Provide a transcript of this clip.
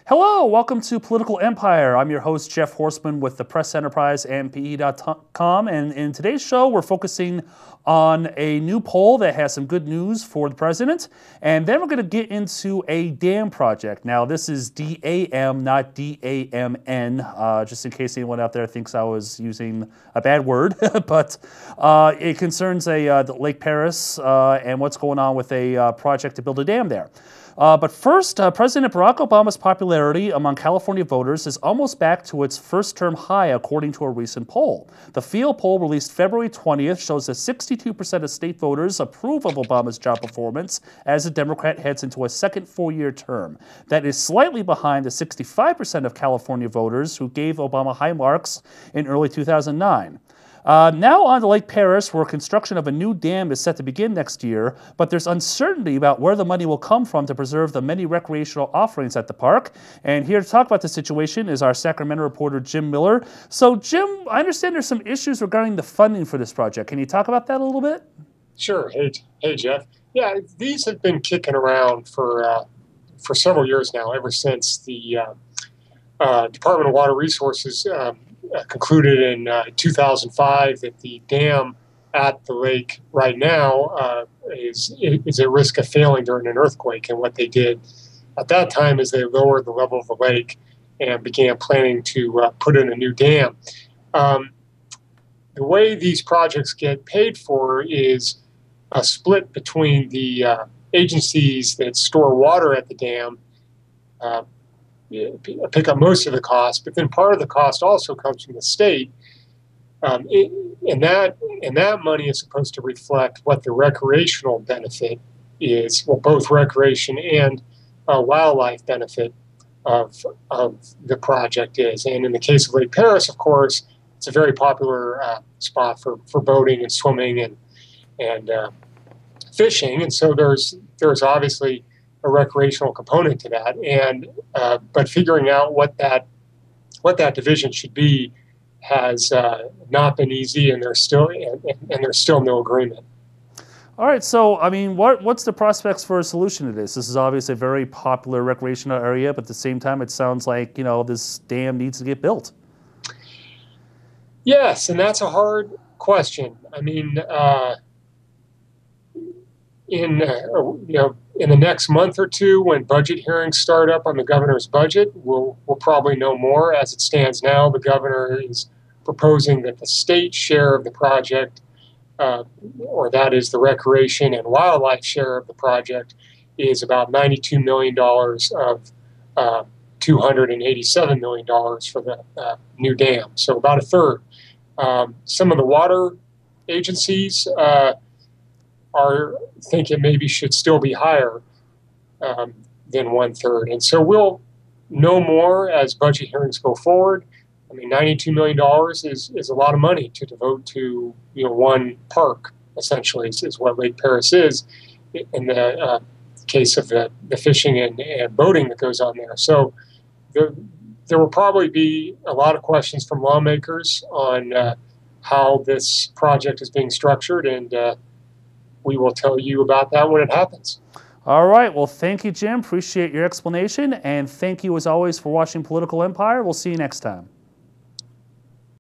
Hello, welcome to Political Empire. I'm your host, Jeff Horseman with the Press Enterprise and PE.com. And in today's show, we're focusing on a new poll that has some good news for the president. And then we're going to get into a dam project. Now, this is D-A-M, not D-A-M-N, just in case anyone out there thinks I was using a bad word. But it concerns Lake Perris and what's going on with a project to build a dam there. But first, President Barack Obama's popularity among California voters is almost back to its first-term high, according to a recent poll. The Field poll released February 20th shows that 62% of state voters approve of Obama's job performance as the Democrat heads into a second four-year term. That is slightly behind the 65% of California voters who gave Obama high marks in early 2009. Now on to Lake Perris, where construction of a new dam is set to begin next year, but there's uncertainty about where the money will come from to preserve the many recreational offerings at the park. And here to talk about the situation is our Sacramento reporter, Jim Miller. So, Jim, I understand there's some issues regarding the funding for this project. Can you talk about that a little bit? Sure. Hey, Jeff. Yeah, these have been kicking around for several years now, ever since the Department of Water Resources concluded in 2005 that the dam at the lake right now is at risk of failing during an earthquake. And what they did at that time is they lowered the level of the lake and began planning to put in a new dam. The way these projects get paid for is a split between the agencies that store water at the dam, pick up most of the cost, but then part of the cost also comes from the state. And that money is supposed to reflect what the recreational benefit is, well, both recreation and wildlife benefit of the project is. And in the case of Lake Perris, of course, it's a very popular spot for boating and swimming and fishing. And so there's obviously a recreational component to that, and but figuring out what that division should be has not been easy, and there's still no agreement. All right, so I mean, what's the prospects for a solution to this? This is obviously a very popular recreational area, but at the same time, it sounds like this dam needs to get built. Yes, and that's a hard question. I mean, in the next month or two, when budget hearings start up on the governor's budget, we'll probably know more. As it stands now, the governor is proposing that the state share of the project, or that is the recreation and wildlife share of the project, is about $92 million of $287 million for the new dam, so about a third. Some of the water agencies are thinking maybe should still be higher than one third. And so we'll know more as budget hearings go forward. I mean, $92 million is a lot of money to devote to one park, essentially, is what Lake Perris is in the case of the fishing and boating that goes on there. So there will probably be a lot of questions from lawmakers on how this project is being structured, and we will tell you about that when it happens. All right. Well, thank you, Jim. Appreciate your explanation. And thank you, as always, for watching Political Empire. We'll see you next time.